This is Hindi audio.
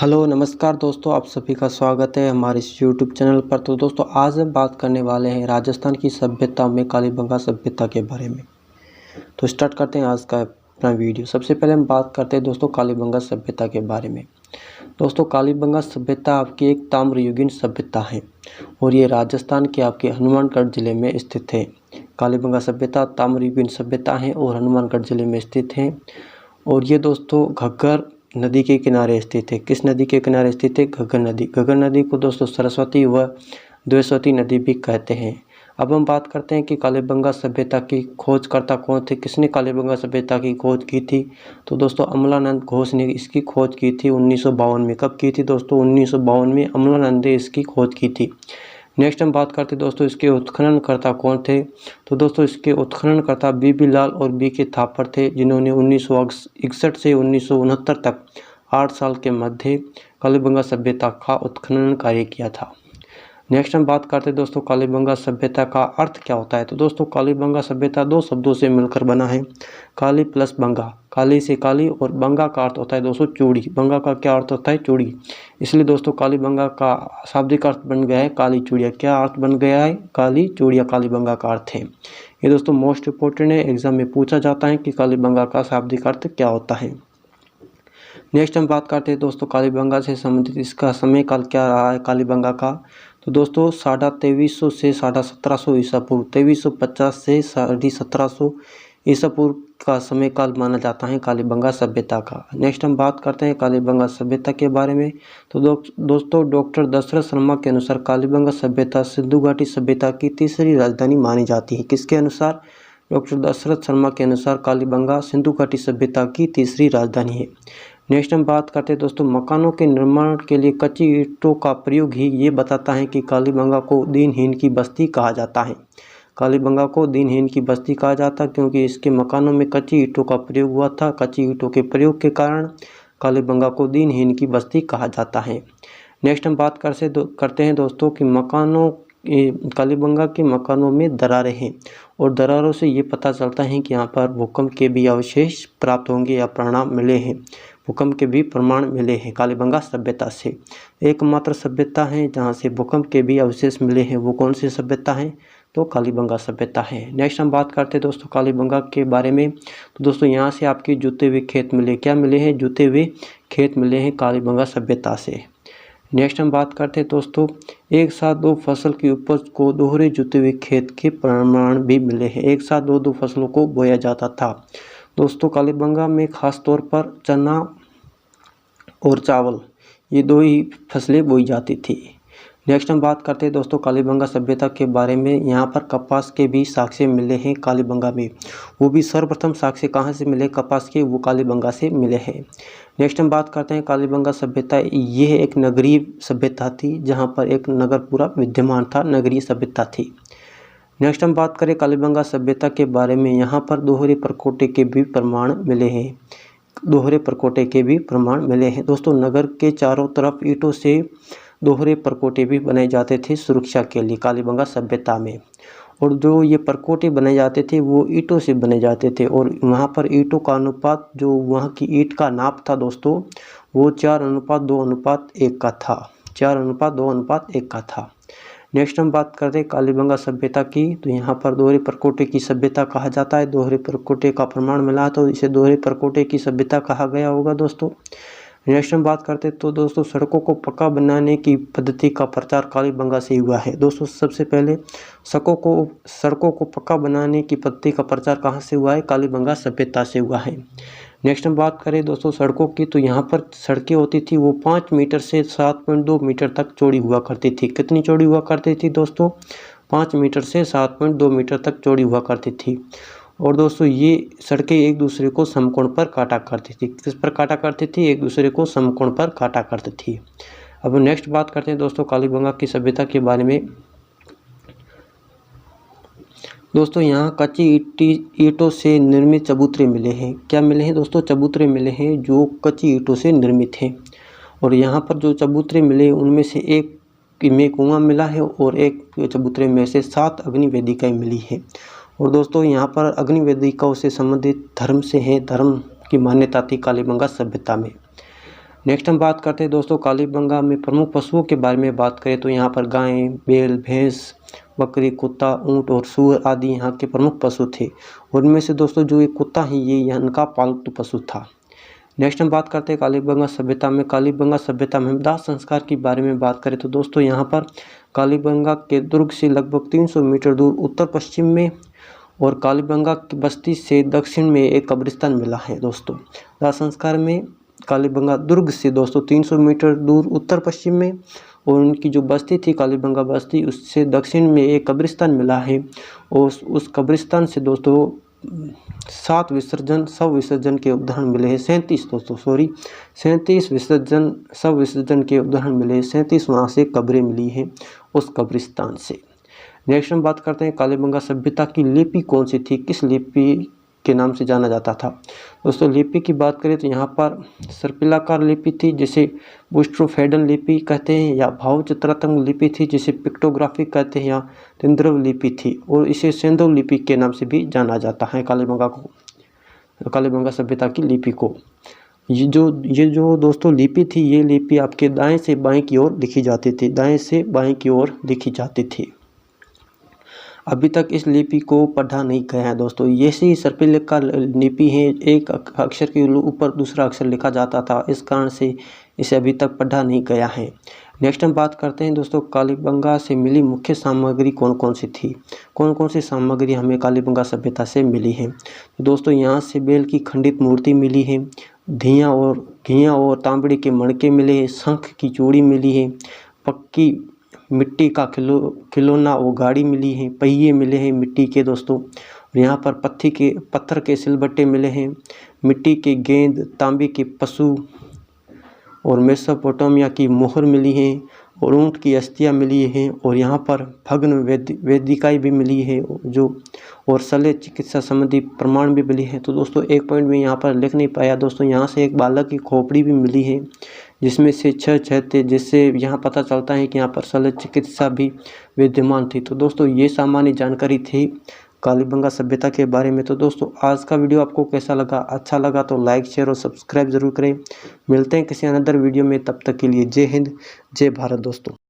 हेलो नमस्कार दोस्तों, आप सभी का स्वागत है हमारे इस यूट्यूब चैनल पर। तो दोस्तों आज हम बात करने वाले हैं राजस्थान की सभ्यता में कालीबंगा सभ्यता के बारे में। तो स्टार्ट करते हैं आज का अपना वीडियो। सबसे पहले हम बात करते हैं दोस्तों कालीबंगा सभ्यता के बारे में। दोस्तों कालीबंगा सभ्यता आपकी एक ताम्रयुगीन सभ्यता है और ये राजस्थान के आपके हनुमानगढ़ जिले में स्थित है। कालीबंगा सभ्यता ताम्रयुगीन सभ्यता है और हनुमानगढ़ जिले में स्थित है। और ये दोस्तों घग्गर नदी के किनारे स्थित है। किस नदी के किनारे स्थित है? घग्गर नदी। घग्गर नदी को दोस्तों सरस्वती व द्वेषवती नदी भी कहते हैं। अब हम बात करते हैं कि कालीबंगा सभ्यता की खोजकर्ता कौन थे, किसने कालीबंगा सभ्यता की खोज की थी। तो दोस्तों अमलानंद घोष ने इसकी खोज की थी 1952 में। कब की थी दोस्तों? 1952 में अमलानंद ने इसकी खोज की थी। नेक्स्ट हम बात करते हैं दोस्तों इसके उत्खननकर्ता कौन थे। तो दोस्तों इसके उत्खननकर्ता बीबी लाल और बी के थापर थे, जिन्होंने 1961 से 1969 तक 8 साल के मध्य कालीबंगा सभ्यता का उत्खनन कार्य किया था। नेक्स्ट हम बात करते हैं दोस्तों कालीबंगा सभ्यता का अर्थ क्या होता है। तो दोस्तों कालीबंगा सभ्यता दो शब्दों से मिलकर बना है, काली प्लस बंगा। काली से काली और बंगा का अर्थ होता है दोस्तों चूड़ी। बंगा का क्या अर्थ होता है? चूड़ी। इसलिए दोस्तों कालीबंगा का शाब्दिक अर्थ बन गया है काली चूड़िया। क्या अर्थ बन गया है? काली चूड़िया कालीबंगा का अर्थ है। ये दोस्तों मोस्ट इंपोर्टेंट है, एग्जाम में पूछा जाता है कि कालीबंगा का शाब्दिक अर्थ क्या होता है। नेक्स्ट हम बात करते हैं दोस्तों कालीबंगा से संबंधित इसका समय काल क्या रहा है कालीबंगा का। तो दोस्तों 2350 से 1750 ईसा पूर्व, 2350 से 1750 ईसा पूर्व का समय काल माना जाता है कालीबंगा सभ्यता का। नेक्स्ट हम बात करते हैं कालीबंगा सभ्यता के बारे में। तो दोस्तों डॉक्टर दशरथ शर्मा के अनुसार कालीबंगा सभ्यता सिंधु घाटी सभ्यता की तीसरी राजधानी मानी जाती है। किसके अनुसार? डॉक्टर दशरथ शर्मा के अनुसार कालीबंगा सिंधु घाटी सभ्यता की तीसरी राजधानी है। नेक्स्ट हम बात करते हैं दोस्तों मकानों के निर्माण के लिए कच्ची ईंटों का प्रयोग ही ये बताता है कि कालीबंगा को दीनहीन की बस्ती कहा जाता है। कालीबंगा को दीनहीन की बस्ती कहा जाता है क्योंकि इसके मकानों में कच्ची ईंटों का प्रयोग हुआ था। कच्ची ईंटों के प्रयोग के कारण कालीबंगा को दीनहीन की बस्ती कहा जाता है। नेक्स्ट हम बात करते हैं दोस्तों कि कालीबंगा के मकानों में दरारें हैं और दरारों से ये पता चलता है कि यहाँ पर भूकंप के भी अवशेष प्राप्त होंगे या परिणाम मिले हैं। भूकंप के भी प्रमाण मिले हैं कालीबंगा सभ्यता से। एकमात्र सभ्यता है जहाँ से भूकंप के भी अवशेष मिले हैं। वो कौन सी सभ्यता है? तो कालीबंगा सभ्यता है। नेक्स्ट हम बात करते हैं दोस्तों कालीबंगा के बारे में। तो दोस्तों यहाँ से आपके जुते हुए खेत मिले। क्या मिले हैं? जुते हुए खेत मिले हैं कालीबंगा सभ्यता से। नेक्स्ट हम बात करते हैं दोस्तों एक साथ दो फसल की उपज को दोहरे जुते हुए खेत के प्रमाण भी मिले हैं। एक साथ दो फसलों को बोया जाता था। दोस्तों कालीबंगा में खास तौर पर चना और चावल ये दो ही फसलें बोई जाती थी। नेक्स्ट हम बात करते हैं दोस्तों कालीबंगा सभ्यता के बारे में। यहाँ पर कपास के भी साक्ष्य मिले हैं कालीबंगा में। वो भी सर्वप्रथम साक्ष्य कहाँ से मिले कपास के? वो कालीबंगा से मिले हैं। नेक्स्ट हम बात करते हैं कालीबंगा सभ्यता। ये एक नगरीय सभ्यता थी जहाँ पर एक नगर पूरा विद्यमान था, नगरीय सभ्यता थी। नेक्स्ट हम बात करें कालीबंगा सभ्यता के बारे में। यहाँ पर दोहरे परकोटे के भी प्रमाण मिले हैं। दोहरे परकोटे के भी प्रमाण मिले हैं। दोस्तों नगर के चारों तरफ ईंटों से दोहरे परकोटे भी बनाए जाते थे सुरक्षा के लिए कालीबंगा सभ्यता में। और जो ये परकोटे बनाए जाते थे वो ईंटों से बने जाते थे और वहाँ पर ईंटों का अनुपात जो वहाँ की ईंट का नाप था दोस्तों वो 4:2:1 का था। 4:2:1 का था। नेक्स्ट हम बात करते हैं कालीबंगा सभ्यता की। तो यहाँ पर दोहरे परकोटे की सभ्यता कहा जाता है। दोहरे परकोटे का प्रमाण मिला तो इसे दोहरे परकोटे की सभ्यता कहा गया होगा दोस्तों। नेक्स्ट हम बात करते हैं तो दोस्तों सड़कों को पक्का बनाने की पद्धति का प्रचार कालीबंगा से हुआ है। दोस्तों सबसे पहले सड़कों को पक्का बनाने की पद्धति का प्रचार कहाँ से हुआ है? कालीबंगा सभ्यता से हुआ है। नेक्स्ट हम बात करें दोस्तों सड़कों की। तो यहाँ पर सड़कें होती थी वो 5 मीटर से 7.2 मीटर तक चौड़ी हुआ करती थी। कितनी चौड़ी हुआ करती थी दोस्तों? 5 मीटर से 7.2 मीटर तक चौड़ी हुआ करती थी। और दोस्तों ये सड़कें एक दूसरे को समकोण पर काटा करती थी। किस पर काटा करती थी? एक दूसरे को समकोण पर काटा करती थी। अब नेक्स्ट बात करते हैं दोस्तों कालीबंगा की सभ्यता के बारे में। दोस्तों यहाँ कच्ची ईंटों से निर्मित चबूतरे मिले हैं। क्या मिले हैं दोस्तों? चबूतरे मिले हैं जो कच्ची ईंटों से निर्मित हैं। और यहाँ पर जो चबूतरे मिले उनमें से एक में कुआं मिला है और एक चबूतरे में से 7 अग्नि वेदिकाएँ मिली है। और दोस्तों यहाँ पर अग्नि वेदिकाओं से संबंधित धर्म से है, धर्म की मान्यता थी कालीबंगा सभ्यता में। नेक्स्ट हम बात करते हैं दोस्तों कालीबंगा में प्रमुख पशुओं के बारे में बात करें तो यहाँ पर गाय, बैल, भैंस, बकरी, कुत्ता, ऊँट और सूअर आदि यहाँ के प्रमुख पशु थे। उनमें से दोस्तों जो एक कुत्ता है ये इनका पालतू पशु था। नेक्स्ट हम बात करते हैं कालीबंगा सभ्यता में। कालीबंगा सभ्यता में हम दाह संस्कार के बारे में बात करें तो दोस्तों यहाँ पर कालीबंगा के दुर्ग से लगभग 300 मीटर दूर उत्तर पश्चिम में और कालीबंगा की बस्ती से दक्षिण में एक कब्रिस्तान मिला है दोस्तों। दाह संस्कार में कालीबंगा दुर्ग से दोस्तों 300 मीटर दूर उत्तर पश्चिम में और उनकी जो बस्ती थी कालीबंगा बस्ती उससे दक्षिण में एक कब्रिस्तान मिला है और उस कब्रिस्तान से दोस्तों 7 विसर्जन शव विसर्जन के उदाहरण मिले हैं। 37 विसर्जन शव विसर्जन के उदाहरण मिले हैं। 37 वहाँ से कब्रें मिली हैं उस कब्रिस्तान से। नेक्स्ट हम बात करते हैं कालीबंगा सभ्यता की लिपि कौन सी थी, किस लिपि के नाम से जाना जाता था। दोस्तों लिपि की बात करें तो यहाँ पर सर्पिलाकार लिपि थी जिसे बुस्ट्रोफेडन लिपि कहते हैं, या भाव चित्रात्मक लिपि थी जिसे पिक्टोग्राफी कहते हैं, या तिंद्रव लिपि थी और इसे सेंधव लिपि के नाम से भी जाना जाता है कालीबंगा सभ्यता की लिपि को। ये जो दोस्तों लिपि थी ये लिपि आपके दाएं से बाएं की ओर लिखी जाती थी, दाएं से बाएं की ओर लिखी जाती थी। अभी तक इस लिपि को पढ़ा नहीं गया है दोस्तों। ये सी सर्पिलकार लिपि है, एक अक्षर के ऊपर दूसरा अक्षर लिखा जाता था, इस कारण से इसे अभी तक पढ़ा नहीं गया है। नेक्स्ट हम बात करते हैं दोस्तों कालीबंगा से मिली मुख्य सामग्री कौन कौन सी थी, कौन कौन सी सामग्री हमें कालीबंगा सभ्यता से मिली है। तो दोस्तों यहाँ से बैल की खंडित मूर्ति मिली है, घियाँ और तांबड़े के मणके मिले हैं, शंख की चूड़ी मिली है, पक्की मिट्टी का खिलौना और गाड़ी मिली है, पहिए मिले हैं मिट्टी के दोस्तों। और यहाँ पर पत्थर के सिलबट्टे मिले हैं, मिट्टी के गेंद, तांबे के पशु और मेसोपोटामिया की मोहर मिली है और ऊँट की अस्थियाँ मिली हैं और यहाँ पर भग्न वेदिकाएँ भी मिली है जो और शल्य चिकित्सा संबंधी प्रमाण भी मिली है। तो दोस्तों एक पॉइंट में यहाँ पर लिख नहीं पाया दोस्तों, यहाँ से एक बालक की खोपड़ी भी मिली है जिसमें से 6 थे, जिससे यहाँ पता चलता है कि यहाँ पर शल्य चिकित्सा भी विद्यमान थी। तो दोस्तों ये सामान्य जानकारी थी कालीबंगा सभ्यता के बारे में। तो दोस्तों आज का वीडियो आपको कैसा लगा, अच्छा लगा तो लाइक शेयर और सब्सक्राइब जरूर करें। मिलते हैं किसी अनदर वीडियो में, तब तक के लिए जय हिंद जय भारत दोस्तों।